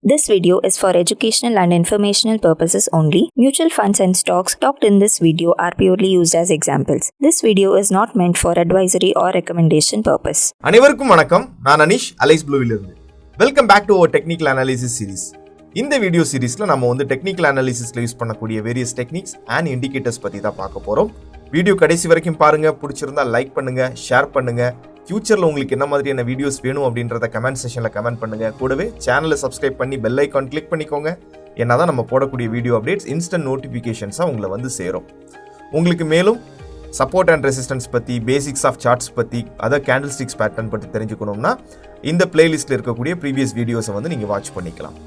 This video is for educational and informational purposes only. Mutual funds and stocks talked in this video are purely used as examples. This video is not meant for advisory or recommendation purpose. அனைவருக்கும் வணக்கம். நான் Anish alias ப்ளூவில் இருந்து. Welcome back to our technical analysis series. இந்த video சீரிஸ்ல நம்ம வந்து technical அனாலிசிஸ்ல யூஸ் பண்ணக்கூடிய வேரியஸ் டெக்னிக்ஸ் அண்ட் இண்டிகேட்டர்ஸ் பத்தி தான் பார்க்க போறோம். வீடியோ கடைசி வரைக்கும் பாருங்க. பிடிச்சிருந்தா லைக் பண்ணுங்க, ஷேர் பண்ணுங்க. ஃபியூச்சரில் உங்களுக்கு என்ன மாதிரியான வீடியோஸ் வேணும் அப்படின்றத கமெண்ட் செக்ஷனில் கமெண்ட் பண்ணுங்கள். கூடவே சேனலை சப்ஸ்கிரைப் பண்ணி பெல் ஐக்கான் கிளிக் பண்ணிக்கோங்க. ஏன்னா தான் நம்ம போடக்கூடிய வீடியோ அப்டேட்ஸ் இன்ஸ்டன்ட் நோட்டிஃபிகேஷன்ஸாக உங்களை வந்து சேரும். உங்களுக்கு மேலும் சப்போர்ட் அண்ட் ரெசிஸ்டன்ஸ் பற்றி, பேசிக்ஸ் ஆஃப் சார்ட்ஸ் பற்றி, அதர் கேண்டில்ஸ்டிக்ஸ் பேட்டர்ன் பற்றி தெரிஞ்சுக்கணும்னா இந்த பிளேலிஸ்ட்டில் இருக்கக்கூடிய ப்ரீவியஸ் வீடியோஸை வந்து நீங்கள் வாட்ச் பண்ணிக்கலாம்.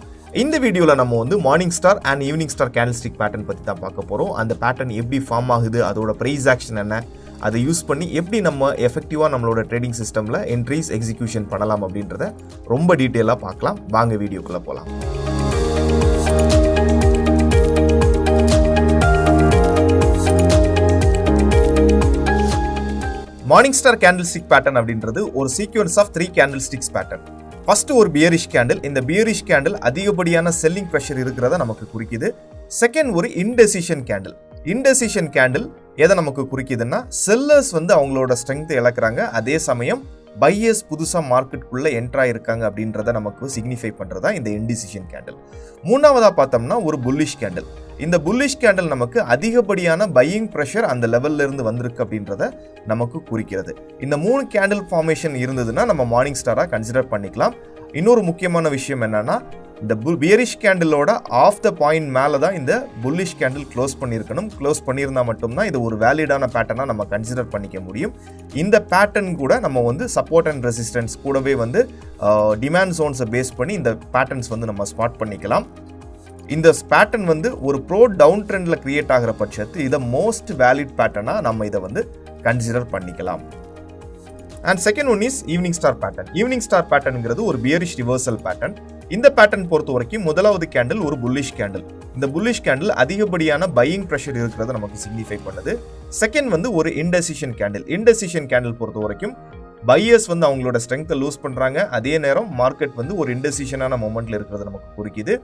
இந்த வீடியோவில் நம்ம வந்து morning star and evening star candlestick pattern பற்றி தான் பார்க்க போகிறோம். அந்த பேட்டர்ன் எப்படி ஃபார்ம் ஆகுது, அதோட ப்ரைஸ் ஆக்ஷன் என்ன, அதை யூஸ் பண்ணி எப்படி நம்ம எஃபெக்டிவாக நம்மளோட ட்ரேடிங் சிஸ்டமில் என்ட்ரிஸ் எக்ஸிக்யூஷன் பண்ணலாம் அப்படின்றத ரொம்ப டீட்டெயிலாக பார்க்கலாம். வாங்க வீடியோக்குள்ளே போகலாம். மார்னிங் ஸ்டார் கேண்டில்ஸ்டிக் பேட்டர்ன் அப்படின்றது ஒரு sequence of 3 candlesticks pattern. First ஒரு பியரிஷ் கேண்டில். இந்த பியரிஷ் கேண்டில் அதிகப்படியான செல்லிங் ப்ரெஷர் இருக்கிறத நமக்கு குறிக்குது. செகண்ட் ஒரு இன்டெசிஷன் கேண்டில். இன்டெசிஷன் கேண்டில் எதை நமக்கு குறிக்குதுன்னா, செல்லர்ஸ் வந்து அவங்களோட ஸ்ட்ரென்த்தை இழக்கிறாங்க, அதே சமயம் பையர்ஸ் புதுசாக மார்க்கெட்டுக்குள்ளே என்ட்ரா இருக்காங்க அப்படின்றத நமக்கு சிக்னிஃபை பண்ணுறதா இந்த இன்டெசிஷன் கேண்டில். மூணாவதாக பார்த்தோம்னா ஒரு புல்லிஷ் கேண்டில். இந்த புல்லிஷ் கேண்டில் நமக்கு அதிகப்படியான பையிங் ப்ரெஷர் அந்த லெவல்ல இருந்து வந்திருக்கு அப்படின்றத நமக்கு குறிக்கிறது. இந்த 3 கேண்டில் ஃபார்மேஷன் இருந்ததுன்னா நம்ம மார்னிங் ஸ்டாராக கன்சிடர் பண்ணிக்கலாம். இன்னொரு முக்கியமான விஷயம் என்னன்னா, இந்த பியரிஷ் கேண்டிலோட ஆஃப் த பாயிண்ட் மேலே தான் இந்த புல்லிஷ் கேண்டில் க்ளோஸ் பண்ணியிருக்கணும். க்ளோஸ் பண்ணியிருந்தா மட்டும்தான் இது ஒரு வேலிடான பேட்டர்னாக நம்ம கன்சிடர் பண்ணிக்க முடியும். இந்த பேட்டர்ன் கூட நம்ம வந்து சப்போர்ட் அண்ட் ரெசிஸ்டன்ஸ் கூடவே வந்து டிமாண்ட் ஜோன்ஸை பேஸ் பண்ணி இந்த பேட்டர்ன்ஸ் வந்து நம்ம ஸ்பாட் பண்ணிக்கலாம். இந்த பேட்டர்ன் வந்து ஒரு ப்ரோ டவுன் ட்ரெண்டில் கிரியேட் ஆகிற பட்சத்து இதை மோஸ்ட் வேலிட் பேட்டர்னாக நம்ம இதை வந்து கன்சிடர் பண்ணிக்கலாம். And second one is evening star pattern. Evening star பேட்டர்னுங்கிறது ஒரு பியரிஷ் ரிவர்சல் பேட்டர்ன். இந்த பேட்டர்ன் பொறுத்த வரைக்கும் முதலாவது கேண்டில் ஒரு புல்லிஷ் கேண்டில். இந்த புல்லிஷ் கேண்டில் அதிகப்படியான பையிங் ப்ரெஷர் இருக்கிறத நமக்கு சிக்னிஃபை பண்ணுது. செகண்ட் வந்து ஒரு இன்டெசிஷன் கேண்டில். இன்டெசிஷன் கேண்டில் பொறுத்த வரைக்கும் பையர்ஸ் வந்து அவங்களோட ஸ்ட்ரென்த்தை லூஸ் பண்றாங்க, அதே நேரம் மார்க்கெட் வந்து ஒரு இன்டெசிஷனான மொமெண்ட்ல இருக்கிறது நமக்கு குறிக்குது.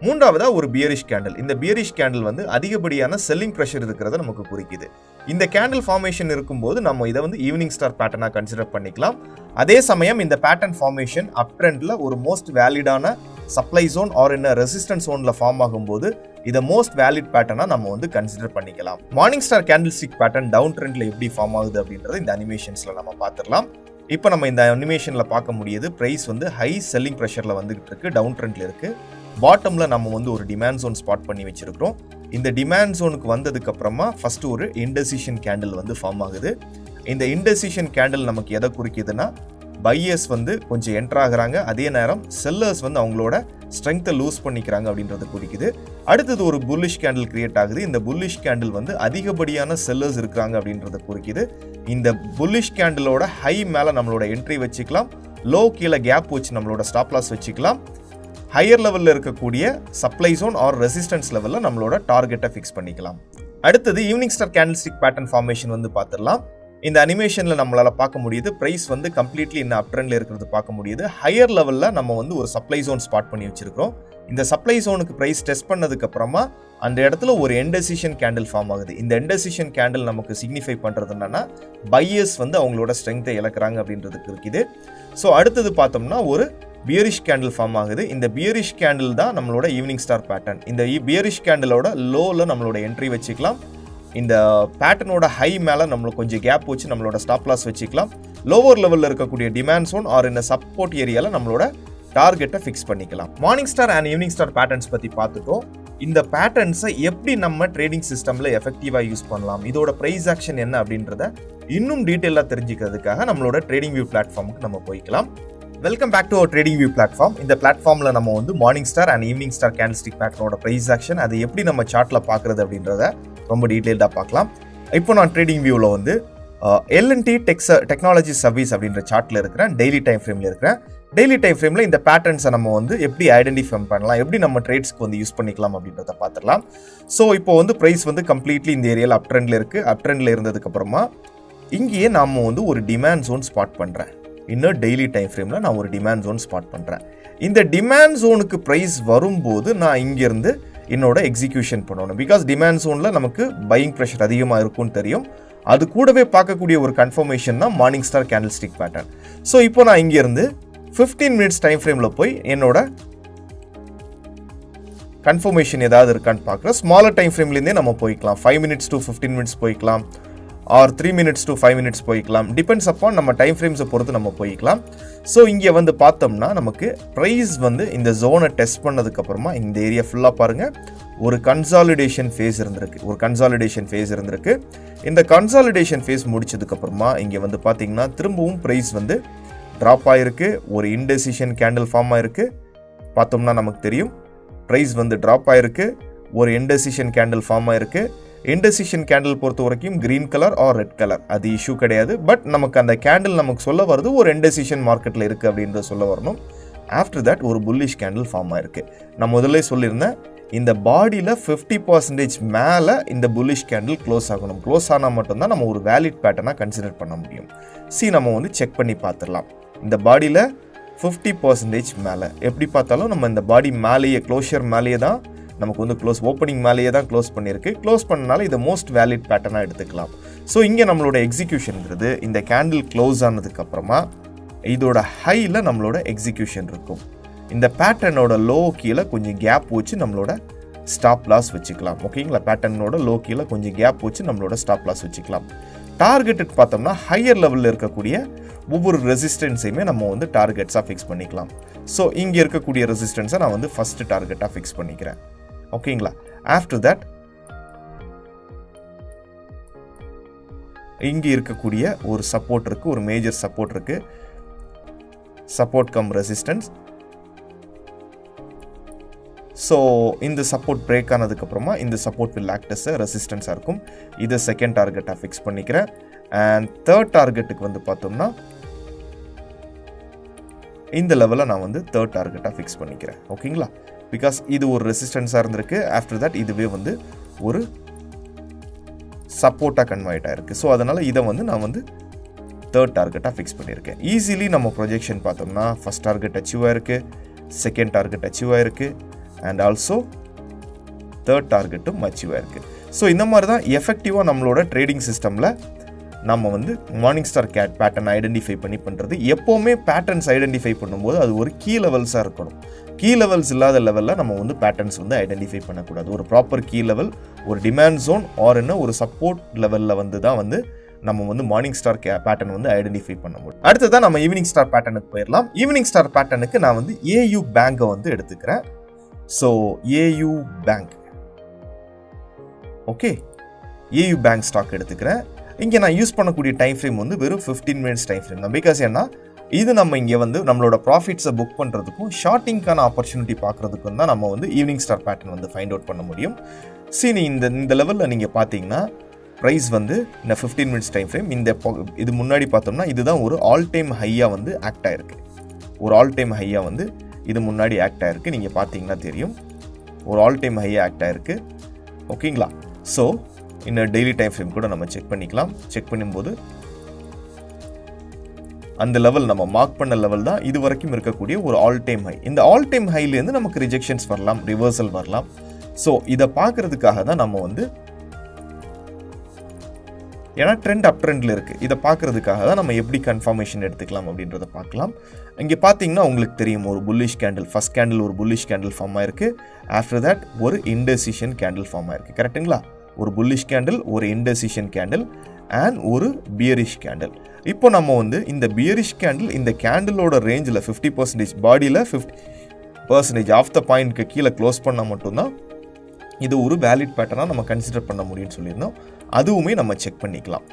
மூன்றாவதா ஒரு பியரிஷ் கேண்டில். இந்த பியரிஷ் கேண்டில் வந்து அதிகப்படியான செல்லிங் ப்ரெஷர் இருக்கிறத நமக்கு குறிக்குது. இந்த கேண்டில் ஃபார்மேஷன் இருக்கும்போது நம்ம இதை வந்து ஈவினிங் ஸ்டார் பேட்டர்னாக கன்சிடர் பண்ணிக்கலாம். அதே சமயம் இந்த பேட்டர்ன் ஃபார்மேஷன் அப் ட்ரெண்ட்ல ஒரு மோஸ்ட் வேலிடான சப்ளை ஜோன் ஆர் என்ன ரெசிஸ்டன்ஸ் ஜோன்ல ஃபார்ம் ஆகும்போது இதை மோஸ்ட் வேலிட் பேட்டர்னா நம்ம வந்து கன்சிடர் பண்ணிக்கலாம். Morning star candlestick pattern down ட்ரெண்ட்ல எப்படி ஃபார்ம் ஆகுது அப்படின்றத இந்த அனிமேஷன்ஸ்ல நம்ம பார்த்துடலாம். இப்போ நம்ம இந்த அனிமேஷன்ல பார்க்க முடியுது, பிரைஸ் வந்து ஹை செல்லிங் ப்ரெஷர்ல வந்துகிட்டு இருக்கு, டவுன் ட்ரெண்ட்ல இருக்கு. பாட்டம்ல நம்ம வந்து ஒரு டிமாண்ட் ஜோன் ஸ்பாட் பண்ணி வச்சிருக்கிறோம். இந்த டிமாண்ட் ஜோனுக்கு வந்ததுக்கு அப்புறமா ஃபர்ஸ்ட் ஒரு இன்டெசிஷன் கேண்டில் வந்து ஃபார்ம் ஆகுது. இந்த இன்டெசிஷன் கேண்டில் நமக்கு எதை குறிக்குதுன்னா, பையர்ஸ் வந்து கொஞ்சம் என்டர் ஆகுறாங்க, அதே நேரம் செல்லர்ஸ் வந்து அவங்களோட ஸ்ட்ரென்த்தை லூஸ் பண்ணிக்கிறாங்க அப்படின்றது குறிக்குது. அடுத்தது ஒரு புல்லிஷ் கேண்டில் கிரியேட் ஆகுது. இந்த புல்லிஷ் கேண்டில் வந்து அதிகப்படியான செல்லர்ஸ் இருக்கிறாங்க அப்படின்றத குறிக்குது. இந்த புல்லிஷ் கேண்டிலோட ஹை மேலே நம்மளோட என்ட்ரி வச்சுக்கலாம், லோ கீழே கேப் வச்சு நம்மளோட ஸ்டாப் லாஸ் வச்சுக்கலாம். ஹையர் லெவலில் இருக்கக்கூடிய சப்ளை ஜோன் ஆர் ரெசிஸ்டன்ஸ் லெவலில் நம்மளோட டார்கெட்டை ஃபிக்ஸ் பண்ணிக்கலாம். அடுத்தது evening star candlestick pattern formation வந்து பார்த்துடலாம். இந்த அனிமேஷனில் நம்மளால் பார்க்க முடியுது, ப்ரைஸ் வந்து கம்ப்ளீட்லி இன்னும் அப் ட்ரெண்டில் இருக்கிறது பார்க்க முடியுது. ஹையர் லெவலில் நம்ம வந்து ஒரு சப்ளை ஜோன் ஸ்பாட் பண்ணி வச்சிருக்கிறோம். இந்த சப்ளை ஜோனுக்கு ப்ரைஸ் டெஸ்ட் பண்ணதுக்கு அப்புறமா அந்த இடத்துல ஒரு இன்டெசிஷன் கேண்டில் ஃபார்ம் ஆகுது. இந்த இன்டெசிஷன் கேண்டில் நமக்கு சிக்னிஃபை பண்ணுறது என்னன்னா, பையர்ஸ் வந்து அவங்களோட ஸ்ட்ரென்த்தை இழக்கிறாங்க அப்படின்றதுக்கு இருக்குது. ஸோ அடுத்தது பார்த்தோம்னா ஒரு பியரிஷ் கேண்டில் ஃபார்ம் ஆகுது. இந்த பியரிஷ் கேண்டில் தான் நம்மளோட ஈவினிங் ஸ்டார் பேட்டர்ன். இந்த பியரிஷ் கேண்டிலோட லோவில் நம்மளோட என்ட்ரி வச்சுக்கலாம். இந்த பேட்டர்னோட ஹை மேலே நம்மளுக்கு கொஞ்சம் கேப் வச்சு நம்மளோட ஸ்டாப் லாஸ் வச்சுக்கலாம். லோவர் லெவலில் இருக்கக்கூடிய டிமாண்ட் ஜோன் ஆர் இந்த சப்போர்ட் ஏரியாவில் நம்மளோட டார்கெட்டை ஃபிக்ஸ் பண்ணிக்கலாம். Morning star and evening star patterns பற்றி பார்த்துட்டோம். இந்த பேட்டர்ன்ஸை எப்படி நம்ம ட்ரேடிங் சிஸ்டமில் எஃபெக்டிவாக யூஸ் பண்ணலாம், இதோட ப்ரைஸ் ஆக்ஷன் என்ன அப்படின்றத இன்னும் டீட்டெயிலாக தெரிஞ்சுக்கிறதுக்காக நம்மளோட ட்ரேடிங் வியூ பிளாட்ஃபார்முக்கு நம்ம போய்க்கலாம். Welcome back to our trading view platform. இந்த பிளாட்ஃபார்மில் நம்ம வந்து morning star and evening star candlestick பேட்டர்னோட ப்ரைஸ் ஆக்ஷன் அதை எப்படி நம்ம சார்ட்டில் பார்க்குறது அப்படின்றத ரொம்ப டீட்டெயில்டாக பார்க்கலாம். இப்போ நான் ட்ரேடிங் வியூவில் வந்து L&T டெக்னாலஜி சர்வீஸ் அப்படின்ற சார்ட்டில் இருக்கிறேன், டெய்லி டைம் ஃப்ரேமில் இருக்கிறேன். டெய்லி டைம் ஃப்ரேமில் இந்த பேட்டர்ன்ஸை நம்ம வந்து எப்படி ஐடென்டிஃபை பண்ணலாம், எப்படி நம்ம ட்ரேட்ஸ்க்கு வந்து யூஸ் பண்ணிக்கலாம் அப்படின்றத பார்த்துடலாம். ஸோ இப்போ வந்து ப்ரைஸ் வந்து கம்ப்ளீட்லி இந்த ஏரியாவில் அப் ட்ரெண்டில் இருக்குது. அப் ட்ரெண்டில் இருந்ததுக்கப்புறமா இங்கேயே நாம் வந்து ஒரு டிமாண்ட் ஜோன் ஸ்பாட் பண்ணுறேன். இன்னும் டெய்லி டைம் ஃப்ரேமில் நான் ஒரு டிமாண்ட் ஜோன் ஸ்பாட் பண்ணுறேன். இந்த டிமாண்ட் ஜோனுக்கு ப்ரைஸ் வரும்போது நான் இங்கேருந்து என்னோட எக்ஸிக்யூஷன் பண்ணணும். பிகாஸ் டிமாண்ட் ஜோனில் நமக்கு பையிங் ப்ரெஷர் அதிகமாக இருக்கும்னு தெரியும். அது கூடவே பார்க்கக்கூடிய ஒரு கன்ஃபர்மேஷன் தான் morning star candlestick pattern. So இப்போ நான் இங்கேருந்து 15 மினிட்ஸ் டைம் ஃப்ரேமில் போய் என்னோட கன்ஃபர்மேஷன் ஏதாவது இருக்கான்னு பார்க்குறேன். ஸ்மாலர் டைம் ஃப்ரேம்லேருந்தே நம்ம போய்க்கலாம். 5 மினிட்ஸ் டு 15 மினிட்ஸ் போய்க்கலாம், ஆர் 3 மினிட்ஸ் டு 5 மினிட்ஸ் போய்க்கலாம். டிபெண்ட்ஸ் அப்பான் நம்ம டைம் ஃப்ரேம்ஸை பொறுத்து நம்ம போய்க்கலாம். ஸோ இங்கே வந்து பார்த்தோம்னா நமக்கு ப்ரைஸ் வந்து இந்த ஜோனை டெஸ்ட் பண்ணதுக்கப்புறமா இந்த ஏரியா ஃபுல்லாக பாருங்கள் ஒரு கன்சாலிடேஷன் ஃபேஸ் இருந்திருக்கு. இந்த கன்சாலிடேஷன் ஃபேஸ் முடிச்சதுக்கப்புறமா இங்கே வந்து பார்த்தீங்கன்னா திரும்பவும் ப்ரைஸ் வந்து ட்ராப் ஆகிருக்கு. ஒரு இன்டெசிஷன் கேண்டில் ஃபார்ம் ஆகிருக்கு. பார்த்தோம்னா நமக்கு தெரியும் ப்ரைஸ் வந்து ட்ராப் ஆகிருக்கு. ஒரு இன்டெசிஷன் கேண்டில் ஃபார்ம் ஆகிருக்கு. இன்டெசிஷன் கேண்டில் பொறுத்த வரைக்கும் green colour or red colour அது இஷ்யூ கிடையாது. பட் நமக்கு அந்த கேண்டில் நமக்கு சொல்ல வருது ஒரு இன்டெசிஷன் மார்க்கெட்டில் இருக்குது அப்படின்றத சொல்ல வரணும். ஆஃப்டர் தட் ஒரு புல்லிஷ் கேண்டில் ஃபார்ம் ஆயிருக்கு. நான் முதல்ல சொல்லியிருந்தேன் இந்த பாடியில் 50% மேலே இந்த புல்லிஷ் கேண்டில் க்ளோஸ் ஆகணும். க்ளோஸ் ஆனால் மட்டும்தான் நம்ம ஒரு வேலிட் பேட்டர்னாக கன்சிடர் பண்ண முடியும். நம்ம வந்து செக் பண்ணி பார்த்துடலாம். இந்த பாடியில் 50% மேலே எப்படி பார்த்தாலும் நம்ம இந்த பாடி மேலேயே க்ளோஷர் மேலேயே தான் நமக்கு வந்து ஓப்பனிங் மேலேயே தான் க்ளோஸ் பண்ணியிருக்கு. க்ளோஸ் பண்ணனால இதை மோஸ்ட் வேலிட் பேட்டர்னாக எடுத்துக்கலாம். ஸோ இங்கே நம்மளோட எக்ஸிக்யூஷன்ங்கிறது இந்த கேண்டில் க்ளோஸ் ஆனதுக்கப்புறமா இதோட ஹையில் நம்மளோட எக்ஸிக்யூஷன் இருக்கும். இந்த பேட்டர்னோட லோ கீழே கொஞ்சம் கேப் வச்சு நம்மளோட ஸ்டாப் லாஸ் வச்சுக்கலாம். ஓகேங்களா, பேட்டர்னோட லோ கீழே கொஞ்சம் கேப் வச்சு நம்மளோட ஸ்டாப் லாஸ் வச்சுக்கலாம். டார்கெட் பார்த்தோம்னா ஹையர் லெவலில் இருக்கக்கூடிய ஒவ்வொரு ரெசிஸ்டன்ஸையுமே நம்ம வந்து டார்கெட்ஸாக ஃபிக்ஸ் பண்ணிக்கலாம். ஸோ இங்கே இருக்கக்கூடிய ரெசிஸ்டன்ஸை நான் வந்து ஃபஸ்ட்டு டார்கெட்டாக ஃபிக்ஸ் பண்ணிக்கிறேன். ஓகேங்களா, ஆஃப்டர் தட் இங்கே இருக்கக்கூடிய ஒரு சப்போர்ட் இருக்குது, ஒரு மேஜர் சப்போர்ட் இருக்குது, சப்போர்ட் கம் ரெசிஸ்டன்ஸ். ஸோ இந்த சப்போர்ட் பிரேக் ஆனதுக்கப்புறமா இந்த சப்போர்ட் வில் ஆக்ட் அஸ் ரெசிஸ்டன்ஸாக இருக்கும். இதை செகண்ட் டார்கெட்டாக ஃபிக்ஸ் பண்ணிக்கிறேன். அண்ட் தேர்ட் டார்கெட்டுக்கு வந்து பார்த்தோம்னா இந்த லெவலில் நான் வந்து தேர்ட் டார்கெட்டாக ஃபிக்ஸ் பண்ணிக்கிறேன். ஓகேங்களா, பிகாஸ் இது ஒரு ரெசிஸ்டன்ஸாக இருந்திருக்கு. ஆஃப்டர் தட் இதுவே வந்து ஒரு சப்போர்ட்டாக கன்வெர்ட் ஆயிருக்கு. ஸோ அதனால் இதை வந்து நான் வந்து தேர்ட் டார்கெட்டாக ஃபிக்ஸ் பண்ணியிருக்கேன். ஈஸிலி நம்ம ப்ரொஜெக்ஷன் பார்த்தோம்னா ஃபஸ்ட் டார்கெட் அச்சீவ் ஆயிருக்கு, செகண்ட் டார்கெட் அச்சீவ் ஆயிருக்கு, அண்ட் ஆல்சோ தேர்ட் டார்கெட்டும் அச்சீவ் ஆயிருக்கு. ஸோ இந்த மாதிரி தான் எஃபெக்டிவாக நம்மளோட ட்ரேடிங் சிஸ்டமில் நம்ம வந்து மார்னிங் ஸ்டார் பேட்டர்ன் ஐடென்டிஃபை பண்ணுறது. எப்போவுமே பேட்டர்ன்ஸ் ஐடென்டிஃபை பண்ணும்போது அது ஒரு கீ லெவல்ஸாக இருக்கணும். கீ லெவல்ஸ் இல்லாத லெவலில் நம்ம வந்து பேட்டர்ன்ஸ் வந்து ஐடென்டிஃபை பண்ணக்கூடாது. ஒரு ப்ராப்பர் கீ லெவல், ஒரு டிமாண்ட் ஜோன் ஆர் என்ன ஒரு சப்போர்ட் லெவலில் வந்து தான் வந்து நம்ம வந்து மார்னிங் ஸ்டார் பேட்டர்ன் வந்து ஐடென்டிஃபை பண்ண முடியும். அடுத்ததான் நம்ம ஈவினிங் ஸ்டார் பேட்டர்னுக்கு போயிடலாம். ஈவினிங் ஸ்டார் பேட்டர்னுக்கு நான் வந்து ஏயு பேங்கை வந்து எடுத்துக்கிறேன். So AU bank, okay, AU bank stock எடுத்துக்கிறேன். இங்கே நான் யூஸ் பண்ணக்கூடிய டைம் ஃப்ரேம் வந்து வெறும் 15 மினிட்ஸ் டைம் ஃப்ரேம் தான். பிகாஸ் ஏன்னா இது நம்ம இங்கே வந்து நம்மளோட ப்ராஃபிட்ஸை புக் பண்ணுறதுக்கும் ஷார்ட்டிங்கான ஆப்பர்ச்சுனிட்டி பார்க்குறதுக்கும் தான் நம்ம வந்து ஈவினிங் ஸ்டார் பேட்டர்ன் வந்து ஃபைண்ட் அவுட் பண்ண முடியும். சரி, இந்த லெவலில் நீங்கள் பார்த்தீங்கன்னா ப்ரைஸ் வந்து இந்த 15 மினிட்ஸ் டைம் ஃப்ரேம் இது முன்னாடி பார்த்தோம்னா இதுதான் ஒரு ஆல் டைம் ஹையாக வந்து ஆக்ட் ஆகிருக்கு. ஒரு ஆல் டைம் ஹையாக வந்து இது முன்னாடி ஆக்ட் ஆகிருக்கு. நீங்கள் பார்த்தீங்கன்னா தெரியும் ஒரு ஆல் டைம் ஹையாக ஆக்ட் ஆகிருக்கு. ஓகேங்களா, ஸோ இந்த டெய்லி டைம் ஃப்ரேம் கூட நம்ம செக் பண்ணிக்கலாம். செக் பண்ணும்போது அந்த லெவல் நம்ம மார்க் பண்ண லெவல் தான் இது வரைக்கும் இருக்கக்கூடிய ஒரு ஆல் டைம் ஹை. இந்த ஆல் டைம் ஹைலேருந்து நமக்கு ரிஜெக்ஷன்ஸ் வரலாம், ரிவர்சல் வரலாம். ஸோ இதை பார்க்கறதுக்காக தான் நம்ம வந்து ஏன்னா ட்ரெண்ட் அப் ட்ரெண்டில் இருக்குது, இதை பார்க்கறதுக்காக தான் நம்ம எப்படி கன்ஃபர்மேஷன் எடுத்துக்கலாம் அப்படின்றத பார்க்கலாம். இங்கே பார்த்தீங்கன்னா உங்களுக்கு தெரியும் ஒரு புல்லிஷ் கேண்டில், ஃபர்ஸ்ட் கேண்டில் ஒரு புல்லிஷ் கேண்டில் ஃபார்ம் ஆயிருக்கு. ஆஃப்டர் தட் ஒரு இன்டெசிஷன் கேண்டில் ஃபார்ம் ஆயிருக்கு. கரெக்டுங்களா, ஒரு புல்லிஷ் கேண்டில், ஒரு இன்டெசிஷன் கேண்டில் அண்ட் ஒரு பியரிஷ் கேண்டில். இப்போ நம்ம வந்து இந்த பியரிஷ் கேண்டில் இந்த கேண்டிலோட ரேஞ்சில் 50% பாடியில் 50% ஆஃப் த பாயிண்ட்க்கு கீழே க்ளோஸ் பண்ணால் மட்டும்தான் இது ஒரு வேலிட் பேட்டர்னாக நம்ம கன்சிடர் பண்ண முடியும்னு சொல்லியிருந்தோம். அதுவுமே நம்ம செக் பண்ணிக்கலாம்.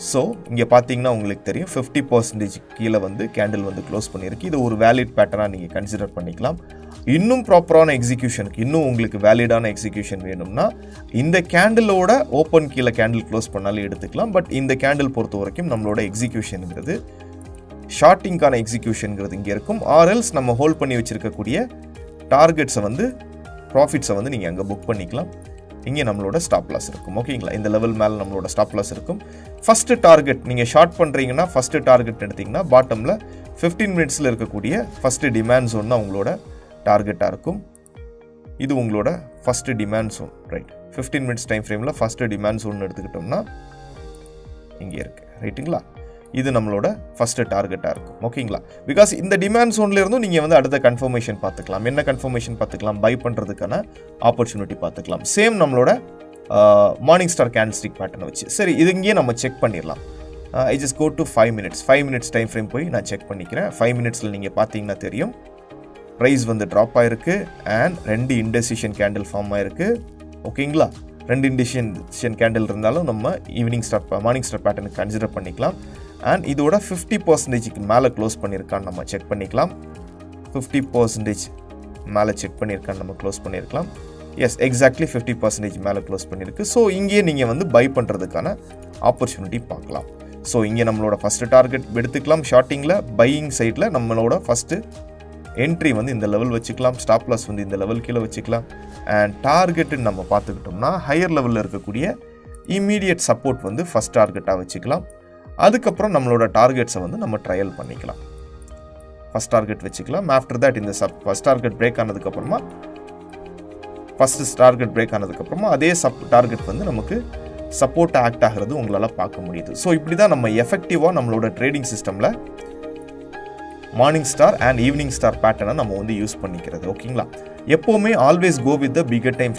ஸோ இங்கே பார்த்தீங்கன்னா உங்களுக்கு தெரியும் 50% கீழே வந்து கேண்டில் வந்து க்ளோஸ் பண்ணியிருக்கு. இது ஒரு வேலிட் பேட்டர்னாக நீங்கள் கன்சிடர் பண்ணிக்கலாம். இன்னும் ப்ராப்பரான எக்ஸிக்யூஷனுக்கு, இன்னும் உங்களுக்கு வேலிடான எக்ஸிக்யூஷன் வேணும்னா இந்த கேண்டிலோட ஓப்பன் கீழே கேண்டில் க்ளோஸ் பண்ணாலும் எடுத்துக்கலாம். பட் இந்த கேண்டில் பொறுத்த வரைக்கும் நம்மளோட எக்ஸிக்யூஷனுங்கிறது ஷார்ட்டிங்கான எக்ஸிக்யூஷனுங்கிறது இங்கே இருக்கும். ஆர்எல்ஸ் நம்ம ஹோல்ட் பண்ணி வச்சுருக்கக்கூடிய டார்கெட்ஸை வந்து ப்ராஃபிட்ஸை வந்து நீங்கள் அங்கே புக் பண்ணிக்கலாம். இங்கே நம்மளோட ஸ்டாப் லாஸ் இருக்கும். ஓகேங்களா, இந்த லெவல் மேலே நம்மளோட ஸ்டாப் லாஸ் இருக்கும். ஃபஸ்ட்டு டார்கெட் நீங்கள் ஷார்ட் பண்ணுறீங்கன்னா ஃபஸ்ட்டு டார்கெட் எடுத்திங்கன்னா பாட்டமில் 15 மினிட்ஸில் இருக்கக்கூடிய ஃபஸ்ட்டு டிமாண்ட் ஜோன் தான் உங்களோட டார்கெட்டாக இருக்கும். இது உங்களோட first demand zone, right. 15 minutes time ஃப்ரேமில் ஃபஸ்ட்டு டிமாண்ட் ஜோன் எடுத்துக்கிட்டோம்னா இங்கே இருக்குது, ரைட்டுங்களா. இது நம்மளோட ஃபஸ்ட்டு டார்கெட்டாக இருக்கும், ஓகேங்களா. பிகாஸ் இந்த டிமாண்ட் ஜோனில் இருந்தும் நீங்கள் வந்து அடுத்த கன்ஃபர்மேஷன் பார்த்துக்கலாம். என்ன கன்ஃபர்மேஷன் பார்த்துக்கலாம்? பை பண்ணுறதுக்கான ஆப்பர்ச்சுனிட்டி பார்த்துக்கலாம். சேம் நம்மளோட மார்னிங் ஸ்டார் கேண்டில்ஸ்டிக் பேட்டர்னை வச்சு. சரி, இது இங்கேயே நம்ம செக் பண்ணிடலாம். I just go to 5 minutes time frame போய் நான் செக் பண்ணிக்கிறேன். 5 மினிட்ஸில் நீங்கள் பார்த்தீங்கன்னா தெரியும், ப்ரைஸ் வந்து ட்ராப் ஆகிருக்கு அண்ட் 2 இன்டெசிஷன் கேண்டில் ஃபார்ம் ஆகிருக்கு, ஓகேங்களா. 2 இன்டெசிஷன் கேண்டில் இருந்தாலும் நம்ம மார்னிங் ஸ்டார் பேட்டர்னுக்கு கன்சிடர் பண்ணிக்கலாம். அண்ட் இதோட 50% மேலே க்ளோஸ் பண்ணியிருக்கான்னு நம்ம செக் பண்ணிக்கலாம். 50% மேலே செக் பண்ணியிருக்கான்னு நம்ம க்ளோஸ் பண்ணியிருக்கலாம். எஸ், எக்ஸாக்ட்லி 50% மேலே க்ளோஸ் பண்ணியிருக்கு. ஸோ இங்கே நீங்கள் வந்து பை பண்ணுறதுக்கான ஆப்பர்ச்சுனிட்டி பார்க்கலாம். ஸோ இங்கே நம்மளோட ஃபஸ்ட்டு டார்கெட் எடுத்துக்கலாம். ஷார்ட்டிங்கில் பையிங் சைடில் நம்மளோட ஃபஸ்ட்டு என்ட்ரி வந்து இந்த லெவல் வச்சுக்கலாம். ஸ்டாப் லாஸ் வந்து இந்த லெவல் கீழே வச்சுக்கலாம். அண்ட் டார்கெட்டுன்னு நம்ம பார்த்துக்கிட்டோம்னா ஹையர் லெவலில் இருக்கக்கூடிய இம்மீடியட் சப்போர்ட் வந்து ஃபஸ்ட் டார்கெட்டாக வச்சுக்கலாம். அதுக்கப்புறம் நம்மளோட டார்கெட்ஸை வந்து நம்ம ட்ரையல் பண்ணிக்கலாம். ஃபஸ்ட் டார்கெட் வச்சுக்கலாம். ஆஃப்டர் தட் இந்த ஃபஸ்ட் டார்கெட் பிரேக் ஆனதுக்கப்புறமா அதே டார்கெட் வந்து நமக்கு சப்போர்ட் ஆக்ட் ஆகிறது உங்களால் பார்க்க முடியுது. ஸோ இப்படி தான் நம்ம எஃபெக்டிவாக நம்மளோட ட்ரேடிங் சிஸ்டமில் morning star and evening star பேட்டர்னை நம்ம வந்து யூஸ் பண்ணிக்கிறது, ஓகேங்களா. எப்போவுமே always go with the bigger time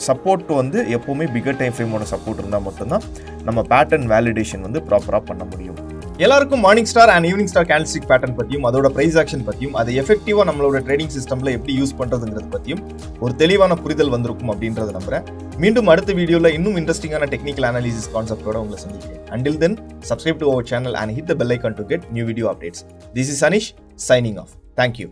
support வந்து எப்போவுமே பிகர் டைம் ஃப்ரேமோட சப்போர்ட் இருந்தால் மட்டும்தான் நம்ம பேட்டர்ன் வேலிடேஷன் வந்து ப்ராப்பராக பண்ண முடியும். எல்லாருக்கும் morning star and evening star candlestick pattern பற்றியும் அதோட பிரைஸ் ஆக்ஷன் பற்றியும் அதை எஃபெக்டிவாக நம்மளோட ட்ரேடிங் சிஸ்டமில் எப்படி யூஸ் பண்ணுறதுங்கிறது பற்றியும் ஒரு தெளிவான புரிதல் வந்திருக்கும் அப்படின்றத நம்புறேன். மீண்டும் அடுத்த வீடியோவில் இன்னும் இன்ட்ரெஸ்டிங்கான டெக்னிக்கல் அனாலிசிஸ் கான்செப்டோட உங்களை சந்திக்கிறேன். Until then, subscribe to our channel and hit the bell icon to get new video updates. This is Anish signing off. Thank you.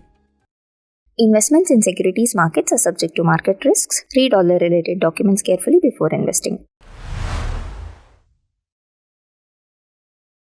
Investments in securities markets are subject to market risks. Read all the related documents carefully before investing.